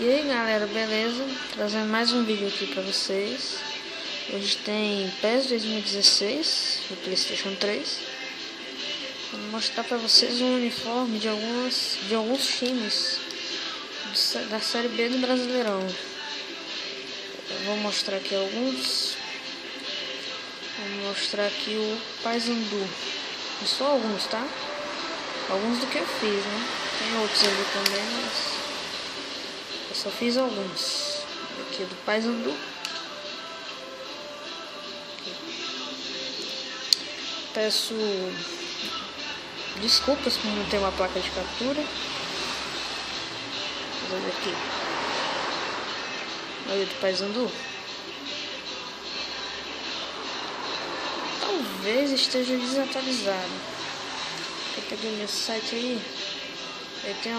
E aí galera, beleza? Trazendo mais um vídeo aqui pra vocês. Hoje tem PES 2016 do PlayStation 3. Vou mostrar pra vocês um uniforme de alguns times da Série B do Brasileirão. Eu vou mostrar aqui alguns. Vou mostrar aqui o Paysandu. E só alguns, tá? Alguns do que eu fiz, né? Tem outros ali também, mas eu só fiz alguns. Aqui do Paysandu. Peço desculpas por não ter uma placa de captura. Olha aqui. Olha do Paysandu. Talvez esteja desatualizado. Eu peguei meu site aí. Tem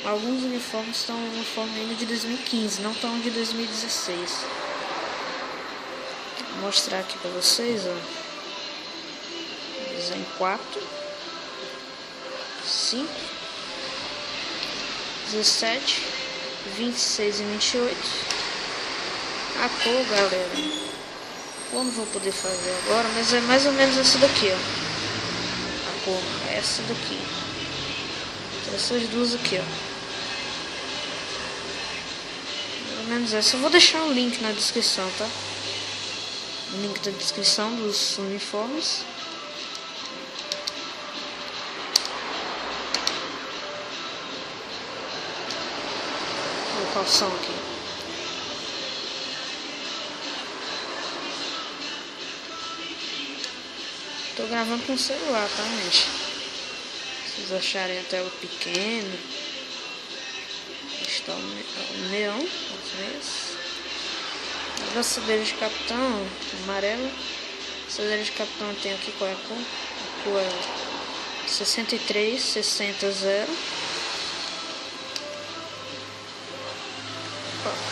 alguns uniformes estão uniforme ainda de 2015, não estão de 2016. Vou mostrar aqui pra vocês, ó. Desenho 4, 5, 17, 26 e 28. A cor, galera, eu não vou poder fazer agora, mas é mais ou menos essa daqui, ó. A cor é essa daqui. Essas duas aqui, ó. Pelo menos essa. Eu vou deixar o link na descrição, tá? O link da descrição dos uniformes. O calção aqui. Tô gravando com o celular, tá, gente? Se vocês acharem a tela pequena, está o neon, às vezes. A braçadeira de capitão, amarela. A braçadeira de capitão tem aqui qual é a cor? A cor é 63, 60, 0.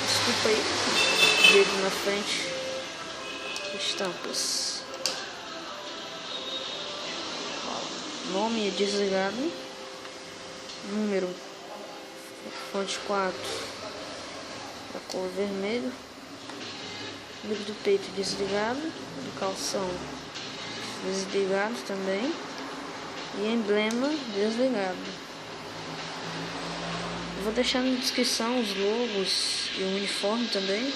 Desculpa aí, dedo na frente. Estampas. Nome é desligado. Número fonte 4 da cor vermelho. Número do peito desligado. Do calção desligado também. E emblema desligado. Eu vou deixar na descrição os logos e o uniforme também.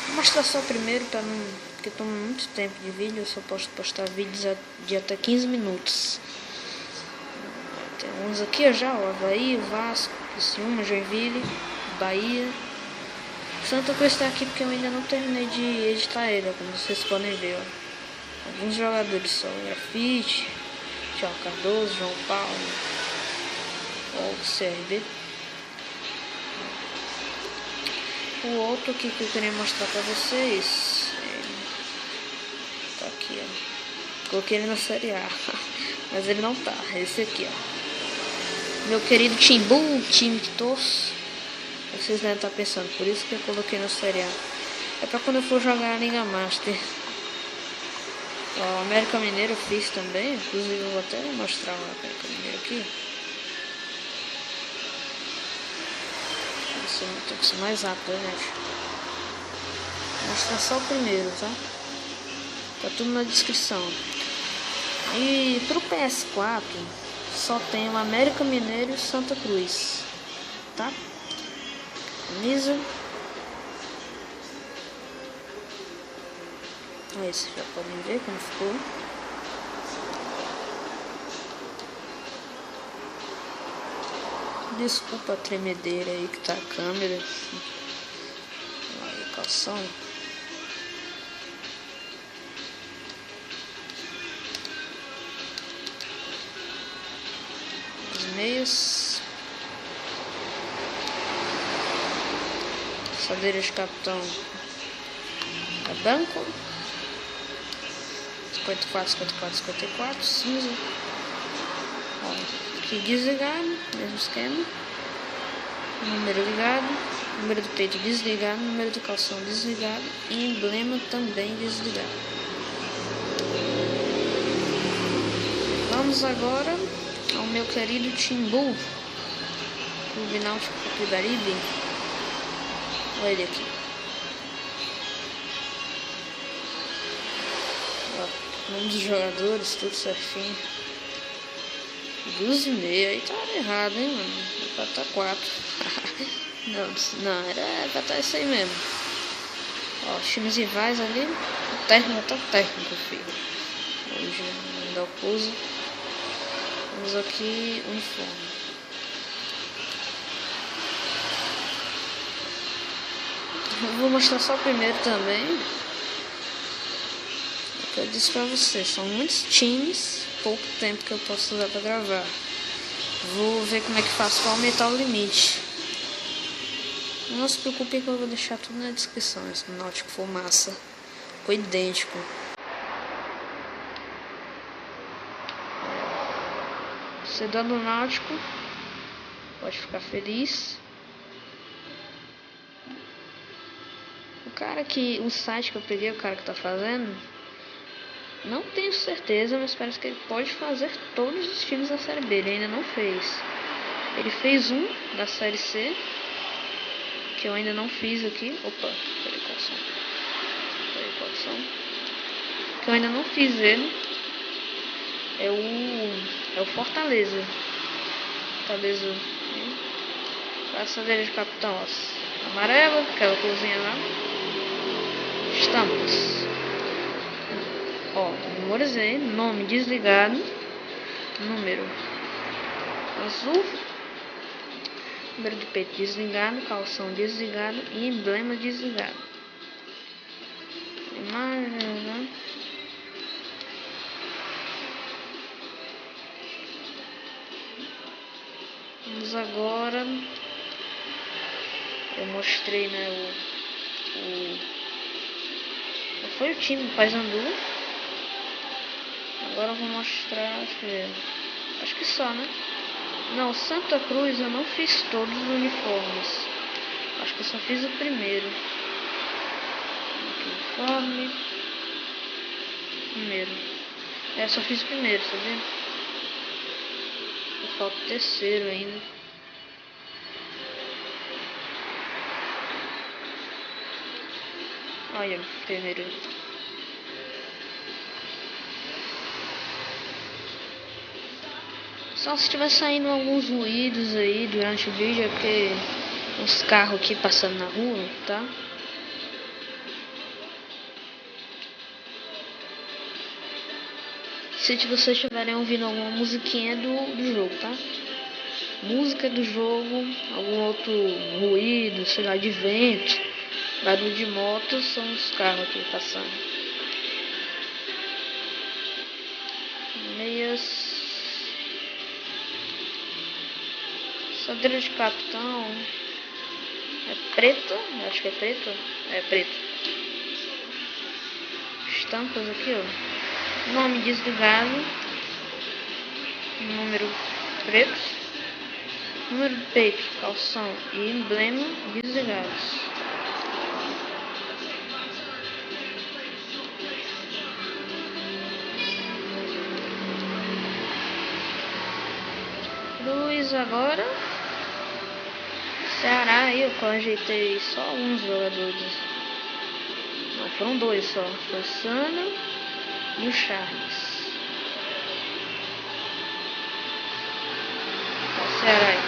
Vou mostrar só primeiro para não... porque toma muito tempo de vídeo, eu só posso postar vídeos de até 15 minutos. Tem uns aqui já, ó, Avaí, Vasco, Criciúma, Joinville, Bahia. Santa Cruz está aqui porque eu ainda não terminei de editar ele, como vocês podem ver, ó. Alguns jogadores só, Grafite, Thiago Cardoso, João Paulo, ó, o CRB. O outro aqui que eu queria mostrar pra vocês, tá aqui, ó. Coloquei ele na Série A, mas ele não tá. Esse aqui, ó. Meu querido Timbu, time que torço. Vocês devem estar pensando, por isso que eu coloquei na Série A. É pra quando eu for jogar a Liga Master. Ó, o América Mineiro eu fiz também. Inclusive eu vou até mostrar o América Mineiro aqui. Tem que ser mais rápido, né, gente? Vou mostrar só o primeiro, tá? Tá tudo na descrição. E pro PS4 só tem o América Mineiro e Santa Cruz, tá? Camisa. Aí vocês já podem ver como ficou. Desculpa a tremedeira aí que tá a câmera. Aí, calção. Os meios. Braçadeira de capitão é branco. 54, 54, 54, cinza. Ó. Aqui desligado, mesmo esquema. Número ligado, número do peito desligado, número do calção desligado e emblema também desligado. Vamos agora ao meu querido Timbu, Clube Náutico Capibaribe. Olha ele aqui. Ó, nome dos jogadores, tudo certinho. 2,5, aí tá errado, hein, mano? É pra tá 4. não, era pra tá isso aí mesmo. Ó, os times rivais ali. O técnico tá técnico, filho. Hoje ainda o pouso. Vamos aqui, uniforme. Eu vou mostrar só o primeiro também. Eu disse pra vocês, são muitos times, pouco tempo que eu posso usar pra gravar. Vou ver como é que faço pra aumentar o limite. Não se preocupe que eu vou deixar tudo na descrição. Esse Náutico Fumaça foi idêntico. Torcedor do Náutico pode ficar feliz. O site que eu peguei, o cara que tá fazendo, não tenho certeza, mas parece que ele pode fazer todos os times da Série B. Ele ainda não fez. Ele fez um da Série C, que eu ainda não fiz aqui. Opa, peraí, qual som? Que eu ainda não fiz ele. É o Fortaleza. Fortaleza. Braçadeira de capitão, ó. Amarela, aquela cozinha lá. Estamos. Ó, memorizei. Nome desligado. Número azul. Número de peito desligado. Calção desligado. E emblema desligado. Imagem, né? Vamos agora. Eu mostrei, né, foi o time do Paysandu. Agora eu vou mostrar, acho que só, né? Não, Santa Cruz eu não fiz todos os uniformes. Acho que eu só fiz o primeiro. Aqui, uniforme. Primeiro. Só fiz o primeiro, sabia? Falta o terceiro ainda. Olha, primeiro. Só se estiver saindo alguns ruídos aí durante o vídeo, é porque uns carros aqui passando na rua, tá? Se vocês estiverem ouvindo alguma musiquinha do jogo, tá? Música do jogo, algum outro ruído, sei lá, de vento, barulho de moto, são os carros aqui passando. Meias. Sadeira de capitão. É preta? Acho que é preto. É preto. Estampas aqui, ó. Nome desligado. Número preto. Número de peito, calção e emblema desligados. Cruz agora. Ceará aí eu ajeitei só alguns jogadores. Não, foram dois só. Foi o Sana e o Charles. O Ceará aí.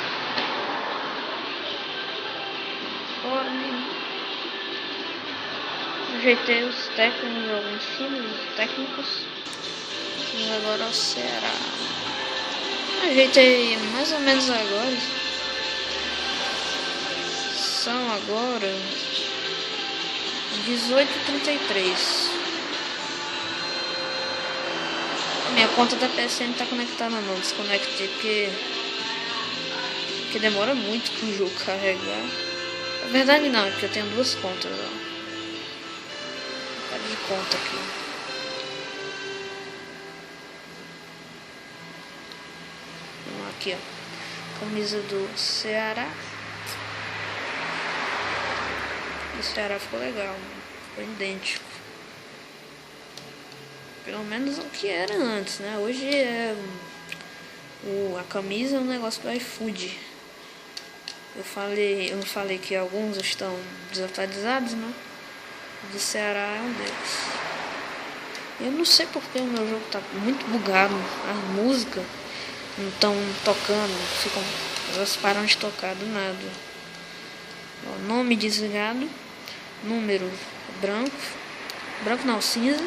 Ajeitei os técnicos, alguns times, os técnicos. E agora o Ceará. Ajeitei mais ou menos agora. São agora 18h33. A minha conta da PSN tá conectada não, desconectei porque demora muito pro jogo carregar. Na verdade não, é porque eu tenho duas contas, ó. Cara de conta aqui. Vamos aqui, ó. Camisa do Ceará. O Ceará ficou legal, ficou idêntico. Pelo menos o que era antes, né? Hoje é a camisa é um negócio do iFood. Eu não falei que alguns estão desatualizados, né? O de Ceará é um deles. Eu não sei porque o meu jogo tá muito bugado. As músicas não estão tocando, elas param de tocar do nada. Ó, nome desligado, número branco não, cinza.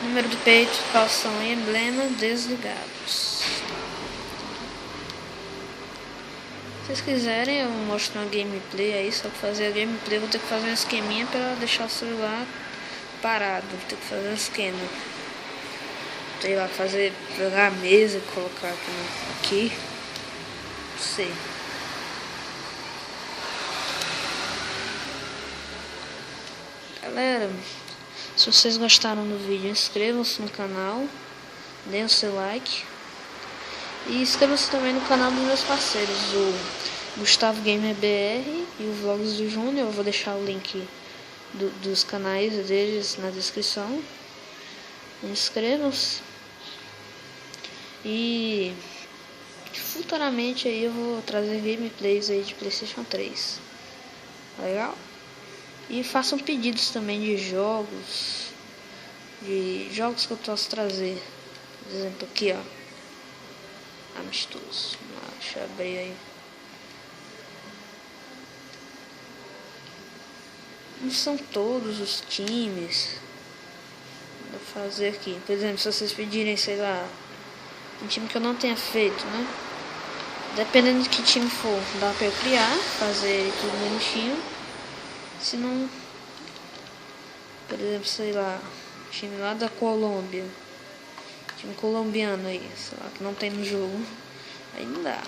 Número do peito, calção e emblema desligados. Se vocês quiserem, eu mostro uma gameplay aí. Só que fazer a gameplay eu vou ter que fazer um esqueminha para deixar o celular parado. Vou ter que fazer um esquema. Sei lá, pegar a mesa e colocar aqui. Não sei. Galera, se vocês gostaram do vídeo, inscrevam-se no canal, deem o seu like e inscrevam-se também no canal dos meus parceiros, o Gustavo Gamer BR e o Vlogs do Júnior. Eu vou deixar o link dos canais deles na descrição. Inscrevam-se e futuramente aí eu vou trazer gameplays aí de PlayStation 3. Legal? E façam pedidos também de jogos que eu posso trazer. Por exemplo, aqui ó, amistoso. Deixa eu abrir aí. Não são todos os times. Vou fazer aqui. Por exemplo, se vocês pedirem, sei lá, um time que eu não tenha feito, né? Dependendo de que time for, dá pra eu criar, fazer tudo bonitinho. Se não, por exemplo, sei lá, time lá da Colômbia, time colombiano aí, sei lá, que não tem no jogo, aí não dá.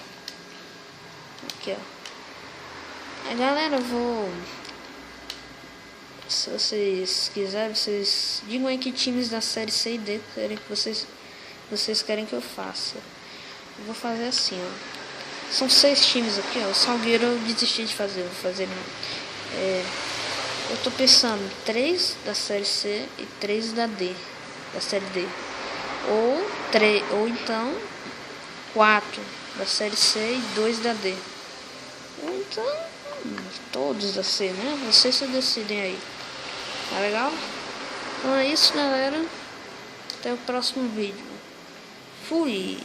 Aqui, ó. Aí, galera, se vocês quiserem, vocês digam aí que times da série C e D querem que vocês querem que eu faça. Eu vou fazer assim, ó. São 6 times aqui, ó. O Salgueiro eu desisti de fazer, vou fazer não. Eu tô pensando 3 da série C e 3 da série D. Ou então 4 da série C e 2 da D. Ou então todos da C, né? Vocês se decidem aí. Tá legal? Então é isso, galera. Até o próximo vídeo. Fui!